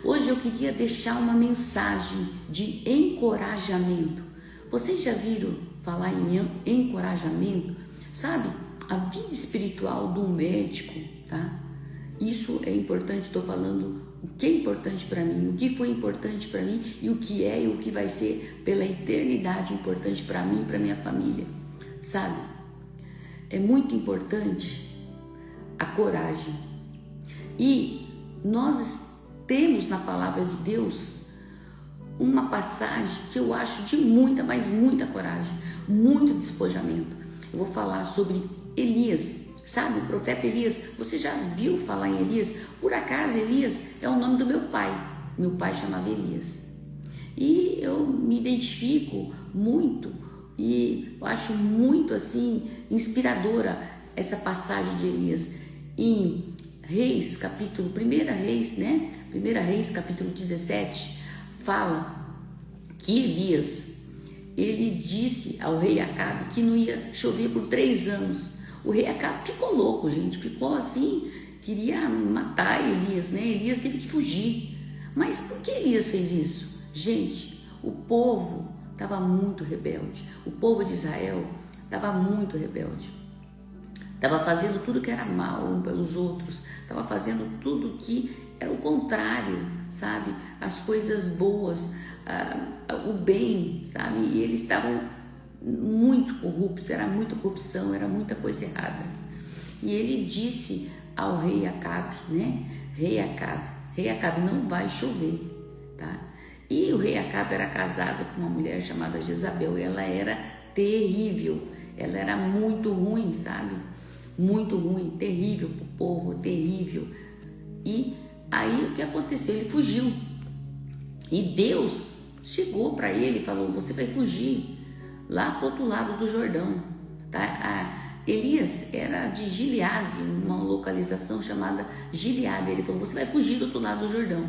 Hoje eu queria deixar uma mensagem de encorajamento. Vocês já viram falar em encorajamento? Sabe, a vida espiritual do médico, tá? Isso é importante, estou falando o que é importante para mim, o que foi importante para mim e o que é e o que vai ser pela eternidade importante para mim e para minha família, sabe? É muito importante a coragem. E nós temos na palavra de Deus uma passagem que eu acho de muita, mas muita coragem, muito despojamento. Eu vou falar sobre Elias, sabe, o profeta Elias. Você já viu falar em Elias? Por acaso Elias é o nome do meu pai. Meu pai chamava Elias. E eu me identifico muito e eu acho muito assim inspiradora essa passagem de Elias em Reis, capítulo 1 Reis, né? 1 Reis, capítulo 17, fala que Elias, ele disse ao rei Acabe que não ia chover por 3 anos. O rei Acabe ficou louco, gente, ficou assim, queria matar Elias, né? Elias teve que fugir. Mas por que Elias fez isso? Gente, o povo estava muito rebelde, o povo de Israel estava muito rebelde. Estava fazendo tudo que era mal um pelos outros, estava fazendo tudo que era o contrário, sabe? As coisas boas, o bem, sabe? E eles estavam muito corruptos, era muita corrupção, era muita coisa errada. E ele disse ao rei Acabe, né? Rei Acabe, não vai chover, tá? E o rei Acabe era casado com uma mulher chamada Jezabel, e ela era terrível, ela era muito ruim, sabe? Muito ruim, terrível para o povo, terrível. E aí o que aconteceu? Ele fugiu. E Deus chegou para ele e falou: você vai fugir lá para o outro lado do Jordão. Tá? Elias era de Gileade, uma localização chamada Gileade. Ele falou: você vai fugir do outro lado do Jordão.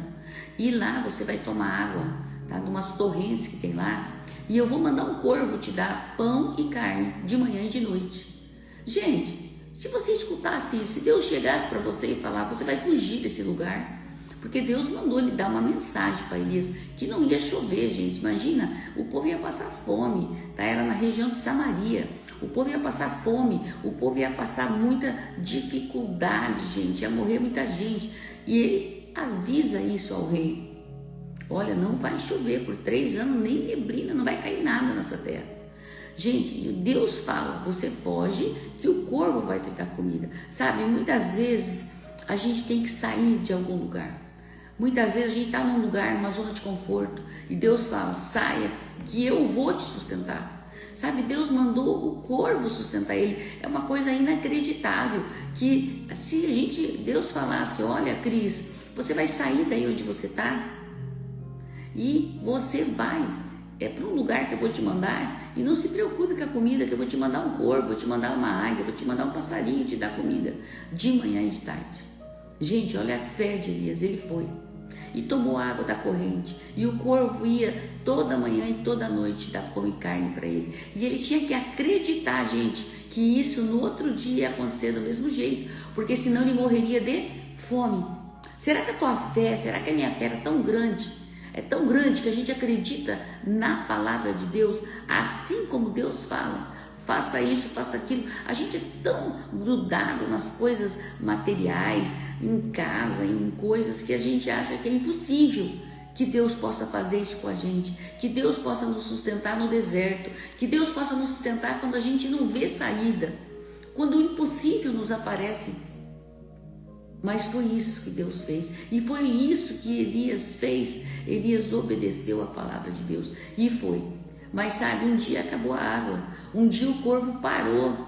E lá você vai tomar água, tá? De umas torrentes que tem lá. E eu vou mandar um corvo te dar pão e carne de manhã e de noite. Gente, se você escutasse isso, se Deus chegasse para você e falar: você vai fugir desse lugar, porque Deus mandou lhe dar uma mensagem para Elias que não ia chover, gente. Imagina, o povo ia passar fome, tá? Era na região de Samaria. O povo ia passar fome, o povo ia passar muita dificuldade, gente, ia morrer muita gente. E ele avisa isso ao rei: olha, não vai chover por 3 anos, nem neblina, não vai cair nada nessa terra. Gente, Deus fala: você foge que o corvo vai te dar comida. Sabe, muitas vezes a gente tem que sair de algum lugar. Muitas vezes a gente está num lugar, numa zona de conforto, e Deus fala: saia que eu vou te sustentar. Sabe, Deus mandou o corvo sustentar ele. É uma coisa inacreditável que se Deus falasse: olha, Cris, você vai sair daí onde você está e você vai para um lugar que eu vou te mandar, e não se preocupe com a comida, que eu vou te mandar um corvo, vou te mandar uma águia, vou te mandar um passarinho te dar comida de manhã e de tarde. Gente, olha a fé de Elias. Ele foi e tomou água da corrente, e o corvo ia toda manhã e toda noite dar pão e carne para ele, e ele tinha que acreditar, gente, que isso no outro dia ia acontecer do mesmo jeito, porque senão ele morreria de fome. Será que a tua fé, será que a minha fé era tão grande? É tão grande que a gente acredita na palavra de Deus, assim como Deus fala: faça isso, faça aquilo. A gente é tão grudado nas coisas materiais, em casa, em coisas que a gente acha que é impossível que Deus possa fazer isso com a gente, que Deus possa nos sustentar no deserto, que Deus possa nos sustentar quando a gente não vê saída, quando o impossível nos aparece. Mas foi isso que Deus fez, e foi isso que Elias fez. Elias obedeceu a palavra de Deus e foi. Mas sabe, um dia acabou a água, um dia o corvo parou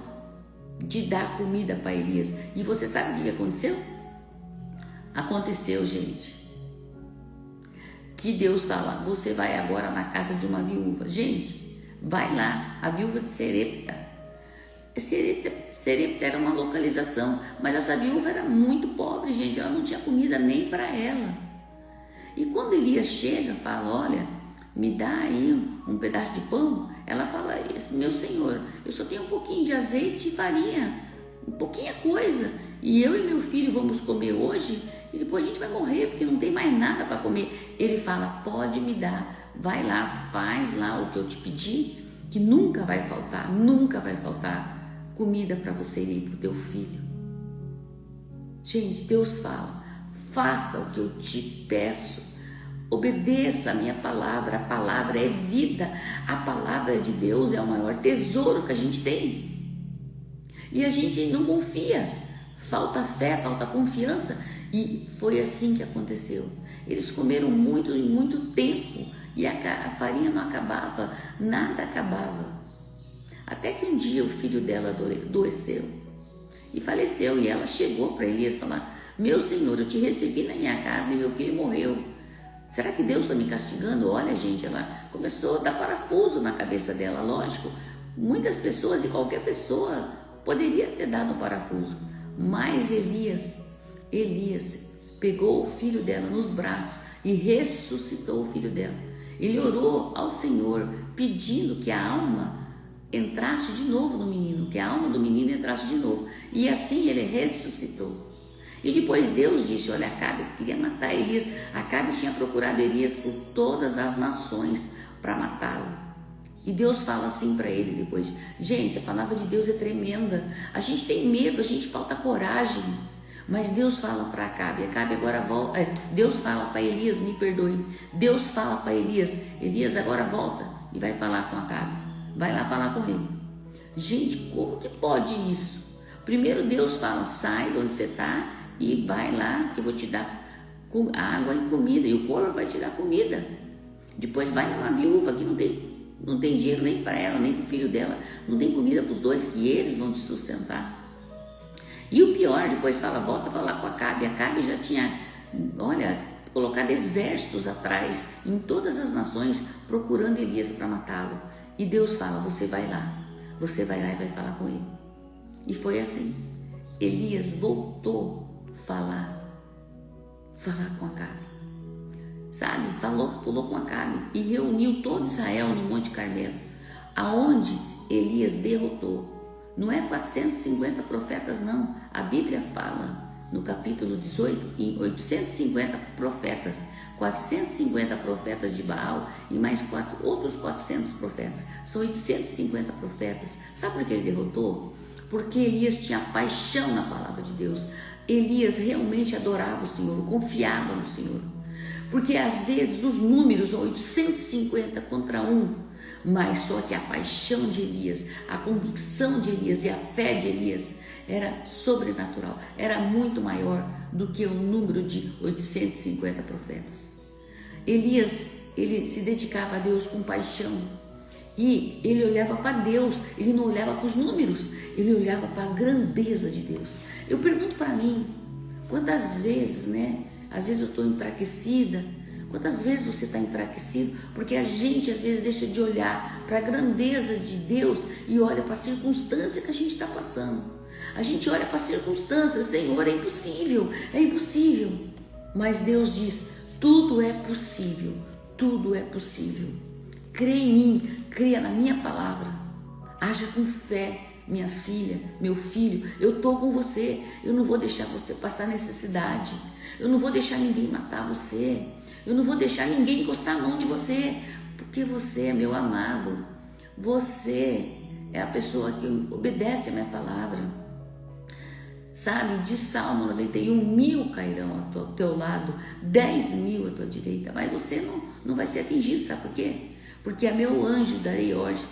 de dar comida para Elias, e você sabe o que aconteceu? Aconteceu, gente, que Deus fala: você vai agora na casa de uma viúva. Gente, vai lá, a viúva de Serepta. Serepta era uma localização, mas essa viúva era muito pobre, gente, ela não tinha comida nem para ela. E quando Elias chega, fala: olha, me dá aí um pedaço de pão. Ela fala: meu senhor, eu só tenho um pouquinho de azeite e farinha, pouquinha coisa, e eu e meu filho vamos comer hoje e depois a gente vai morrer porque não tem mais nada para comer. Ele fala, pode me dar, vai lá, faz lá o que eu te pedi, que nunca vai faltar comida para você e para o teu filho. Gente, Deus fala, faça o que eu te peço, obedeça a minha palavra. A palavra é vida, a palavra de Deus é o maior tesouro que a gente tem. E a gente não confia, falta fé, falta confiança. E foi assim que aconteceu. Eles comeram muito e muito tempo e a farinha não acabava, nada acabava. Até que um dia o filho dela adoeceu e faleceu, e ela chegou para Elias e falou, meu senhor, eu te recebi na minha casa e meu filho morreu. Será que Deus está me castigando? Olha, gente, ela começou a dar parafuso na cabeça dela. Lógico, muitas pessoas e qualquer pessoa poderia ter dado um parafuso, mas Elias pegou o filho dela nos braços e ressuscitou o filho dela. Ele orou ao Senhor pedindo que a alma entrasse de novo no menino, que a alma do menino entrasse de novo, e assim ele ressuscitou. E depois Deus disse, olha, Acabe queria matar Elias. Acabe tinha procurado Elias por todas as nações para matá-lo. E Deus fala assim para ele depois, gente, a palavra de Deus é tremenda, a gente tem medo, a gente falta coragem, mas Deus fala para Acabe agora volta, Deus fala para Elias, me perdoe, Deus fala para Elias agora volta e vai falar com Acabe, vai lá falar com ele. Gente, como que pode isso? Primeiro Deus fala, sai de onde você está e vai lá que eu vou te dar água e comida, e o corvo vai te dar comida. Depois vai numa viúva que não tem dinheiro nem para ela, nem para o filho dela, não tem comida para os dois, que eles vão te sustentar. E o pior, depois fala, volta a falar com Acabe. Acabe já tinha, colocado exércitos atrás em todas as nações procurando Elias para matá-lo. E Deus fala, você vai lá e vai falar com ele. E foi assim, Elias voltou falar com Acabe. Sabe, pulou com Acabe e reuniu todo Israel no Monte Carmelo, aonde Elias derrotou. Não é 450 profetas, não. A Bíblia fala no capítulo 18 em 850 profetas, 450 profetas de Baal e mais outros 400 profetas. São 850 profetas. Sabe por que ele derrotou? Porque Elias tinha paixão na palavra de Deus. Elias realmente adorava o Senhor, confiava no Senhor. Porque às vezes os números são 850 contra 1, mas só que a paixão de Elias, a convicção de Elias e a fé de Elias era sobrenatural, era muito maior do que o número de 850 profetas. Elias, ele se dedicava a Deus com paixão e ele olhava para Deus, ele não olhava para os números, ele olhava para a grandeza de Deus. Eu pergunto para mim, quantas vezes, às vezes eu estou enfraquecida. Quantas vezes você está enfraquecido? Porque a gente às vezes deixa de olhar para a grandeza de Deus e olha para a circunstância que a gente está passando. A gente olha para a circunstância, Senhor, é impossível. Mas Deus diz, tudo é possível, tudo é possível. Crê em mim, creia na minha palavra. Haja com fé. Minha filha, meu filho, eu estou com você, eu não vou deixar você passar necessidade, eu não vou deixar ninguém matar você, eu não vou deixar ninguém encostar a mão de você, porque você é meu amado, você é a pessoa que obedece a minha palavra. Sabe, de Salmo 91, 1000 cairão ao teu lado, 10.000 à tua direita, mas você não vai ser atingido, sabe por quê? Porque a meu anjo darei ordens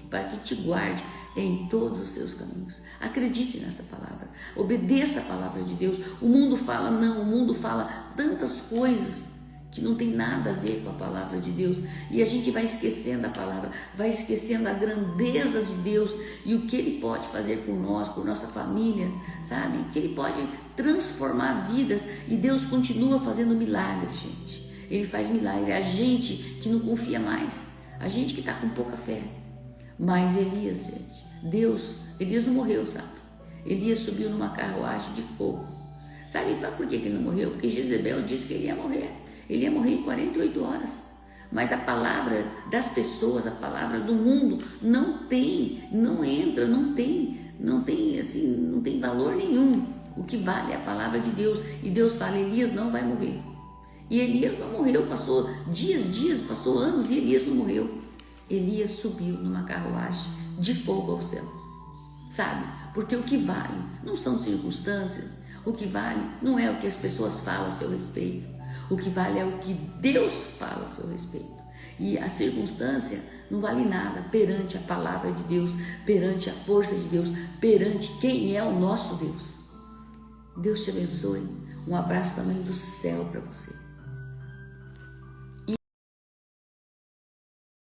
para que te guarde em todos os seus caminhos. Acredite nessa palavra, obedeça a palavra de Deus. O mundo fala não, o mundo fala tantas coisas que não tem nada a ver com a palavra de Deus, e a gente vai esquecendo a palavra, vai esquecendo a grandeza de Deus e o que Ele pode fazer por nós, por nossa família, sabe? Que Ele pode transformar vidas, e Deus continua fazendo milagres, gente. Ele faz milagre. A gente que não confia mais, a gente que está com pouca fé. Mas Elias, gente, Elias não morreu, sabe? Elias subiu numa carruagem de fogo. Sabe por que ele não morreu? Porque Jezebel disse que ele ia morrer. Ele ia morrer em 48 horas. Mas a palavra das pessoas, a palavra do mundo não tem valor nenhum. O que vale é a palavra de Deus. E Deus fala, Elias não vai morrer. E Elias não morreu, passou dias, passou anos e Elias não morreu. Elias subiu numa carruagem de fogo ao céu. Sabe? Porque o que vale não são circunstâncias, o que vale não é o que as pessoas falam a seu respeito, o que vale é o que Deus fala a seu respeito. E a circunstância não vale nada perante a palavra de Deus, perante a força de Deus, perante quem é o nosso Deus. Deus te abençoe. Um abraço também do céu para você.